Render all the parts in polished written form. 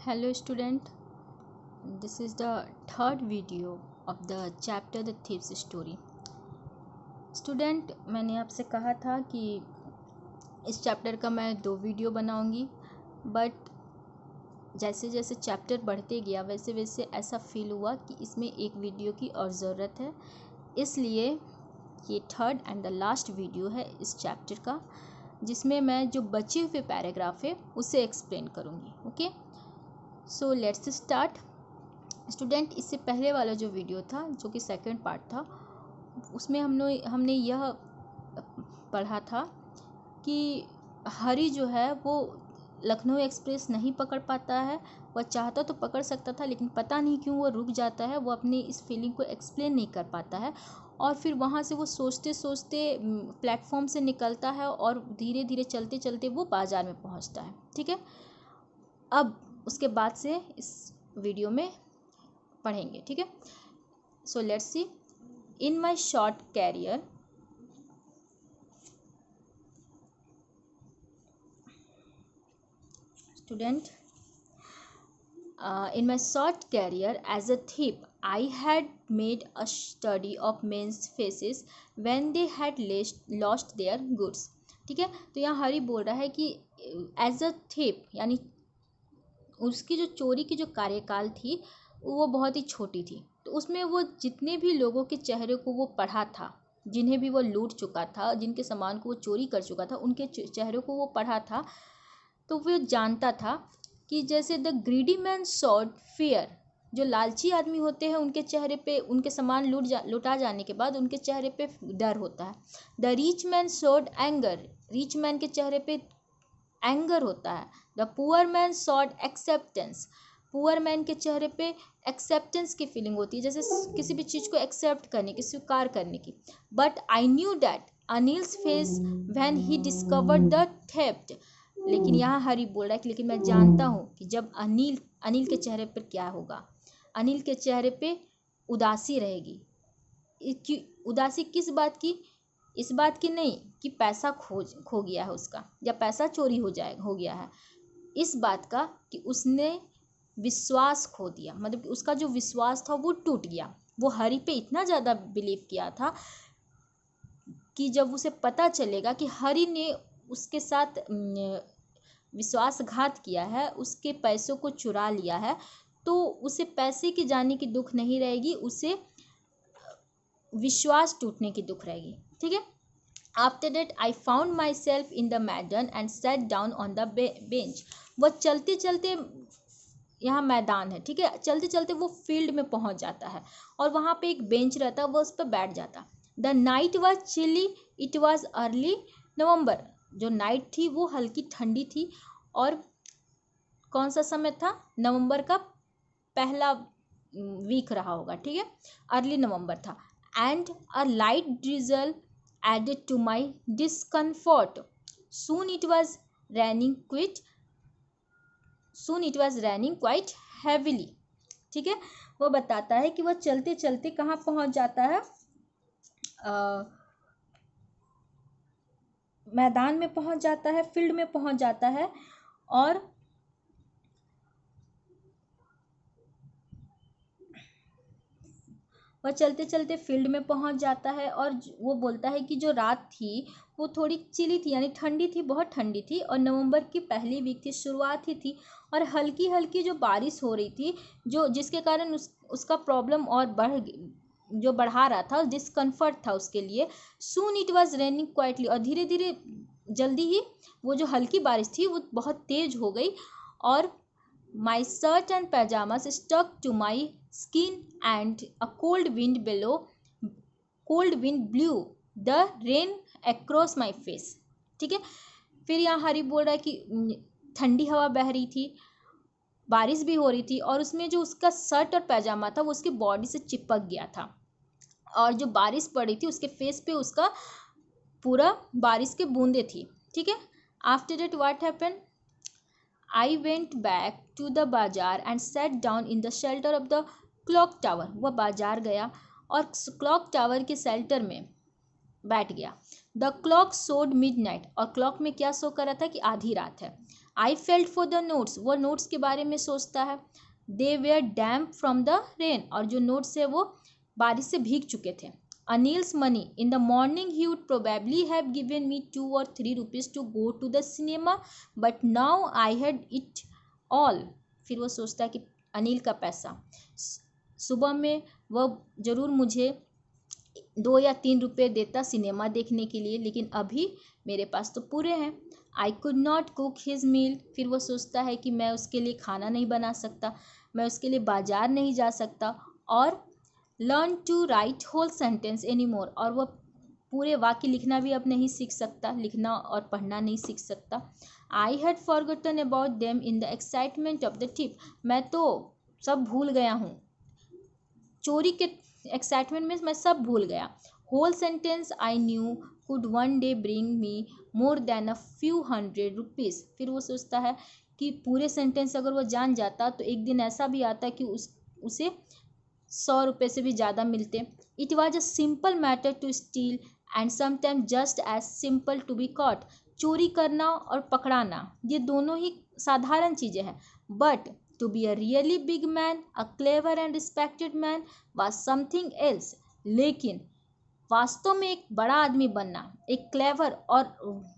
Hello student, this is the third video of the chapter The Thief's Story. Student, मैंने आपसे कहा था कि इस चैप्टर का मैं 2 वीडियो बनाऊंगी, बट जैसे जैसे चैप्टर बढ़ते गया वैसे वैसे ऐसा फील हुआ कि इसमें एक वीडियो की और ज़रूरत है, इसलिए ये third and the last video है इस चैप्टर का, जिसमें मैं जो बचे हुए पैराग्राफ है उसे एक्सप्लेन करूँगी. Okay, so let's start. Student, इससे पहले वाला जो वीडियो था, जो कि सेकंड पार्ट था, उसमें हमने यह पढ़ा था कि हरी जो है वो लखनऊ एक्सप्रेस नहीं पकड़ पाता है. वह चाहता तो पकड़ सकता था, लेकिन पता नहीं क्यों वो रुक जाता है. वो अपनी इस फीलिंग को एक्सप्लेन नहीं कर पाता है, और फिर वहाँ से वो सोचते सोचते प्लेटफॉर्म से निकलता है और धीरे धीरे चलते चलते वो बाज़ार में पहुँचता है. ठीक है, अब उसके बाद से इस वीडियो में पढ़ेंगे. ठीक है, so let's see. In my short career, student, in my short career as a thief, I had made a study of men's faces when they had lost their goods. ठीक है, तो यहाँ हरी बोल रहा है कि एज अ थिप, यानी उसकी जो चोरी की जो कार्यकाल थी वो बहुत ही छोटी थी. तो उसमें वो जितने भी लोगों के चेहरे को वो पढ़ा था, जिन्हें भी वो लूट चुका था, जिनके सामान को वो चोरी कर चुका था, उनके चेहरों को वो पढ़ा था. तो वो जानता था कि जैसे the greedy man sawed fear, जो लालची आदमी होते हैं उनके चेहरे पे, उनके सामान लुटा जाने के बाद उनके चेहरे पे डर होता है. The rich man sawed anger, rich man के चेहरे पे एंगर होता है. The poor man sawed acceptance, poor man के चेहरे पे एक्सेप्टेंस की फीलिंग होती है, जैसे किसी भी चीज़ को एक्सेप्ट करने की, स्वीकार करने की. But I knew that Anil's face when he discovered the theft. लेकिन यहाँ हरी बोल रहा है कि लेकिन मैं जानता हूँ कि जब अनिल के चेहरे पर क्या होगा. अनिल के चेहरे पे उदासी रहेगी. उदासी किस बात की? इस बात की नहीं कि पैसा खो गया है उसका, या पैसा चोरी हो गया है. इस बात का कि उसने विश्वास खो दिया, मतलब कि उसका जो विश्वास था वो टूट गया. वो हरी पे इतना ज़्यादा बिलीव किया था कि जब उसे पता चलेगा कि हरी ने उसके साथ विश्वासघात किया है, उसके पैसों को चुरा लिया है, तो उसे पैसे की जाने की दुख नहीं रहेगी, उसे विश्वास टूटने की दुख रहेगी. ठीक है. After that I found myself in the maidan and sat down on the bench. वह चलते चलते, यहाँ मैदान है, ठीक है, चलते चलते वो फील्ड में पहुंच जाता है और वहाँ पे एक बेंच रहता है, वो उस पर बैठ जाता. The night was chilly, it was early November. जो नाइट थी वो हल्की ठंडी थी, और कौन सा समय था? नवंबर का पहला वीक रहा होगा. ठीक है, अर्ली नवंबर था. And a light drizzle added to my discomfort. Soon it was raining quite heavily. ठीक है, वो बताता है कि वह चलते चलते कहाँ पहुँच जाता है? मैदान में पहुँच जाता है, फील्ड में पहुँच जाता है, और वह चलते चलते फील्ड में पहुंच जाता है. और वो बोलता है कि जो रात थी वो थोड़ी चिली थी, यानी ठंडी थी, बहुत ठंडी थी, और नवंबर की पहली वीक थी, शुरुआत ही थी, और हल्की हल्की जो बारिश हो रही थी, जिसके कारण उसका प्रॉब्लम और बढ़ा रहा था, डिस्कम्फर्ट था उसके लिए. सून इट वॉज रेनिंग क्वाइटली, और धीरे धीरे जल्दी ही वो जो हल्की बारिश थी वो बहुत तेज हो गई, और my shirt and pyjamas stuck to my skin and a cold wind blew the rain across my face. ठीक है, फिर यहाँ हरी बोल रहा है कि ठंडी हवा बह रही थी, बारिश भी हो रही थी, और उसमें जो उसका शर्ट और पैजामा था वो उसकी बॉडी से चिपक गया था, और जो बारिश पड़ी थी उसके फेस पे उसका पूरा बारिश के बूंदे थी. ठीक है. After that what happened? I went back to the बाजार and sat down in the shelter of the clock tower. वह बाजार गया और क्लॉक टावर के शेल्टर में बैठ गया. द क्लॉक शोड मिडनाइट, और क्लॉक में क्या शो कर रहा था कि आधी रात है. I felt for the notes, वो नोट्स के बारे में सोचता है। They were damp from the rain, और जो नोट्स है वो बारिश से भीग चुके थे। Anil's money, in the morning he would probably have given me 2 or 3 rupees to go to the cinema, but now I had it all. फिर वो सोचता है कि अनिल का पैसा, सुबह में वह ज़रूर मुझे 2 या 3 रुपये देता सिनेमा देखने के लिए, लेकिन अभी मेरे पास तो पूरे हैं। I could not cook his meal, फिर वो सोचता है कि मैं उसके लिए खाना नहीं बना सकता, मैं उसके लिए बाजार नहीं जा सकता, और learn to write whole sentence any more, और वह पूरे वाक्य लिखना भी अब नहीं सीख सकता, लिखना और पढ़ना नहीं सीख सकता। I had forgotten about them in the excitement of the trip, मैं तो सब भूल गया हूँ, चोरी के एक्साइटमेंट में मैं सब भूल गया। Whole sentence I knew could one day bring me more than a few 100 rupees, फिर वो सोचता है कि पूरे सेंटेंस अगर वो जान जाता तो एक दिन ऐसा भी आता कि उसे 100 रुपये से भी ज़्यादा मिलते। It was a simple matter to steal and sometime just as simple to be caught, चोरी करना और पकड़ाना ये दोनों ही साधारण चीज़ें हैं, but to be a really big man, a clever and respected man was something else, लेकिन वास्तव में एक बड़ा आदमी बनना, एक क्लेवर और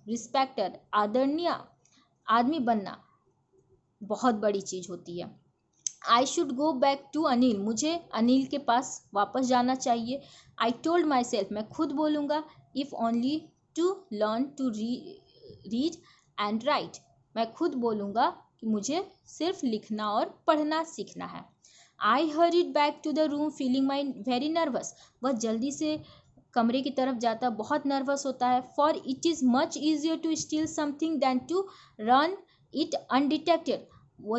रिस्पेक्टेड आदरणीय आदमी बनना बहुत बड़ी चीज़ होती है। I should go back to Anil, मुझे अनिल के पास वापस जाना चाहिए। आई टोल्ड माई सेल्फ, मैं खुद बोलूँगा, if only to learn to read and write, मैं खुद बोलूँगा कि मुझे सिर्फ लिखना और पढ़ना सीखना है। I hurried back to the room feeling my very nervous, वह जल्दी से कमरे की तरफ जाता, बहुत नर्वस होता है। For it is much easier to steal something than to run it undetected, वो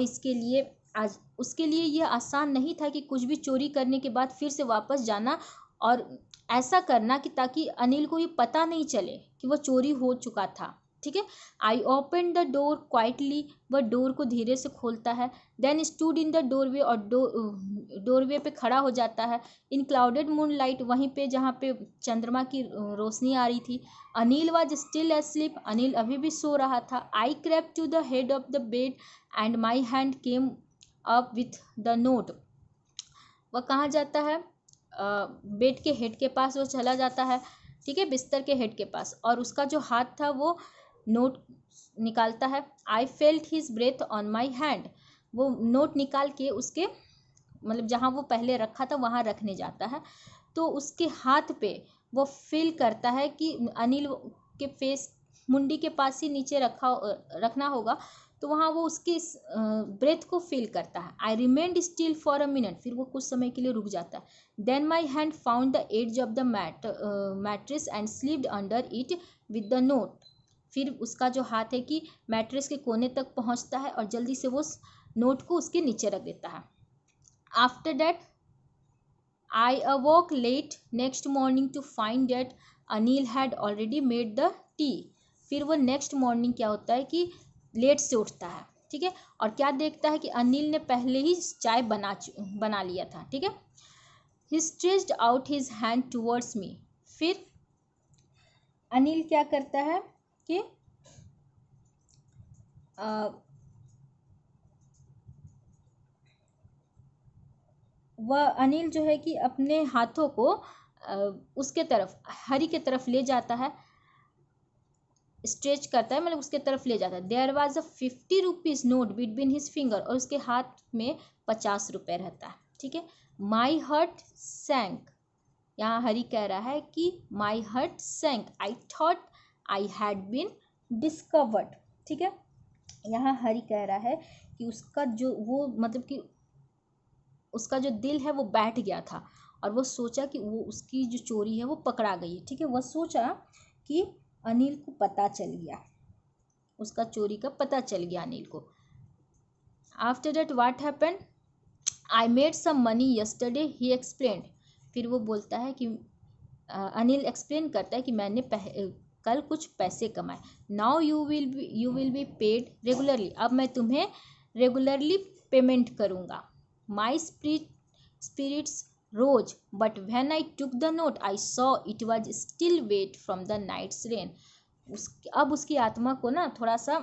उसके लिए यह आसान नहीं था कि कुछ भी चोरी करने के बाद फिर से वापस जाना और ऐसा करना कि ताकि अनिल को ये पता नहीं चले कि वह चोरी हो चुका था। ठीक है। I open the door quietly, वह डोर को धीरे से खोलता है। Then stood in the doorway, और डोरवे पे खड़ा हो जाता है। इन क्लाउडेड मून लाइट, वहीं पे जहाँ पे चंद्रमा की रोशनी आ रही थी। Anil was still asleep, Anil अभी भी सो रहा था। I crept to the head of the bed and my hand came up with the note, वह कहाँ जाता है, बेड के हेड के पास वो चला जाता है, ठीक है, बिस्तर के हेड के पास, और उसका जो हाथ था वो नोट निकालता है। I felt his breath on my hand, वो नोट निकाल के उसके मतलब जहाँ वो पहले रखा था वहाँ रखने जाता है, तो उसके हाथ पे वो फील करता है कि अनिल के फेस मुंडी के पास ही नीचे रखना होगा, तो वहाँ वो उसके ब्रेथ को फील करता है। I remained still for a minute, फिर वो कुछ समय के लिए रुक जाता है। Then my hand found the edge of the mattress and slipped under it with the note, फिर उसका जो हाथ है कि मैट्रेस के कोने तक पहुँचता है और जल्दी से वो नोट को उसके नीचे रख देता है। After that I awoke late next morning to find that Anil had already made the tea, फिर वो नेक्स्ट मॉर्निंग क्या होता है कि लेट से उठता है, ठीक है, और क्या देखता है कि अनिल ने पहले ही चाय बना लिया था, ठीक है। He stretched out his hand towards me, फिर अनिल क्या करता है कि वह अनिल जो है कि अपने हाथों को उसके तरफ हरी के तरफ ले जाता है, स्ट्रेच करता है, मतलब उसके तरफ ले जाता है। There was a 50 rupees note between his finger, और उसके हाथ में 50 रुपये रहता है, ठीक है। माई हर्ट सैंक, यहाँ हरी कह रहा है कि my heart sank, I thought I had been discovered, ठीक है। यहाँ हरी कह रहा है कि उसका जो वो मतलब कि उसका जो दिल है वो बैठ गया था, और वो सोचा कि वो उसकी जो चोरी है वो पकड़ा गई है, ठीक है। वह सोचा कि अनिल को पता चल गया, उसका चोरी का पता चल गया अनिल को। After that what happened, I made some money yesterday, he explained, फिर वो बोलता है कि अनिल एक्सप्लेन करता है कि मैंने कल कुछ पैसे कमाए। Now you will be paid regularly, अब मैं तुम्हें रेगुलरली पेमेंट करूँगा। My spirits rose, but when I took the note I saw it was still wet from the night's rain, अब उसकी आत्मा को ना थोड़ा सा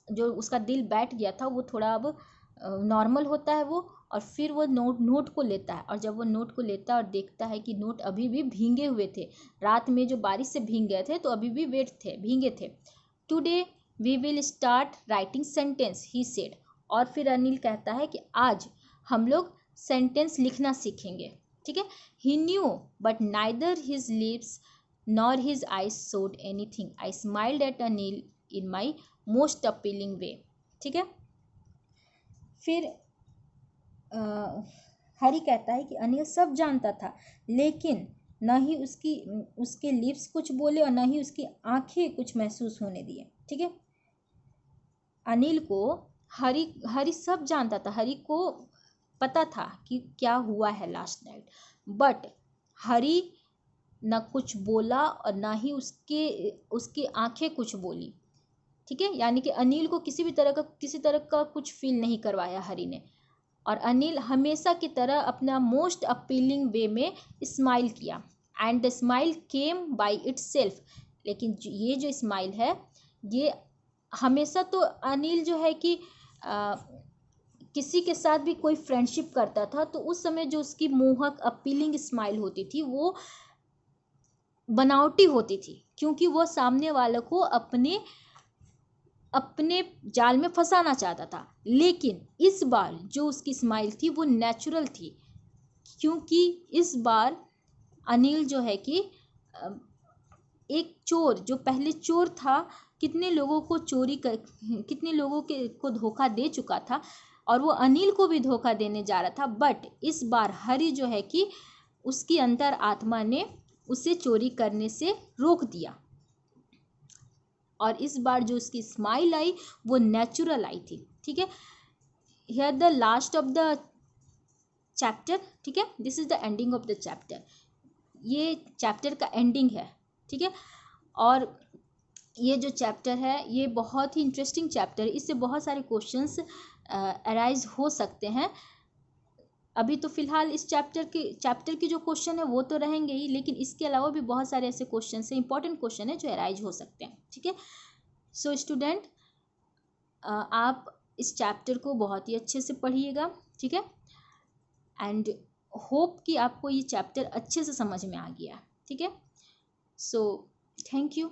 जो उसका दिल बैठ गया था वो थोड़ा अब नॉर्मल होता है वो, और फिर वो नोट को लेता है, और जब वो नोट को लेता है और देखता है कि नोट अभी भी भींगे हुए थे, रात में जो बारिश से भींग गए थे तो अभी भी वेट थे, भींगे थे। Today we will start writing sentence he said. और फिर अनिल कहता है कि आज हम लोग सेंटेंस लिखना सीखेंगे, ठीक है। He knew but neither his lips nor his eyes showed anything. I smiled at Anil in my most appealing way, ठीक है। फिर हरी कहता है कि अनिल सब जानता था, लेकिन न ही उसके लिप्स कुछ बोले और न ही उसकी आंखें कुछ महसूस होने दिए, ठीक है। अनिल को हरी सब जानता था, हरी को पता था कि क्या हुआ है लास्ट नाइट, बट हरी न कुछ बोला और ना ही उसकी आंखें कुछ बोली, ठीक है। यानी कि अनिल को किसी तरह का कुछ फील नहीं करवाया हरी ने, और अनिल हमेशा की तरह अपना मोस्ट अपीलिंग वे में स्माइल किया, and the smile came by itself. लेकिन ये जो स्माइल है, ये हमेशा तो अनिल जो है कि किसी के साथ भी कोई फ्रेंडशिप करता था तो उस समय जो उसकी मोहक अपीलिंग स्माइल होती थी वो बनावटी होती थी, क्योंकि वो सामने वाले को अपने जाल में फंसाना चाहता था। लेकिन इस बार जो उसकी स्माइल थी वो नेचुरल थी, क्योंकि इस बार अनिल जो है कि एक चोर, जो पहले चोर था, कितने लोगों को धोखा दे चुका था, और वो अनिल को भी धोखा देने जा रहा था। बट इस बार हरी जो है कि उसकी अंतर आत्मा ने उसे चोरी करने से रोक दिया, और इस बार जो उसकी स्माइल आई वो नेचुरल आई थी, ठीक है। Here the last of the chapter, ठीक है, this is the ending of the chapter. ये चैप्टर का एंडिंग है, ठीक है। और ये जो चैप्टर है ये बहुत ही इंटरेस्टिंग चैप्टर है, इससे बहुत सारे क्वेश्चंस अराइज हो सकते हैं। अभी तो फिलहाल इस चैप्टर की जो क्वेश्चन है वो तो रहेंगे ही, लेकिन इसके अलावा भी बहुत सारे ऐसे क्वेश्चन है, इंपॉर्टेंट क्वेश्चन है जो अराइज हो सकते हैं, ठीक है। सो स्टूडेंट, आप इस चैप्टर को बहुत ही अच्छे से पढ़िएगा, ठीक है, एंड होप कि आपको ये चैप्टर अच्छे से समझ में आ गया, ठीक है। So thank you.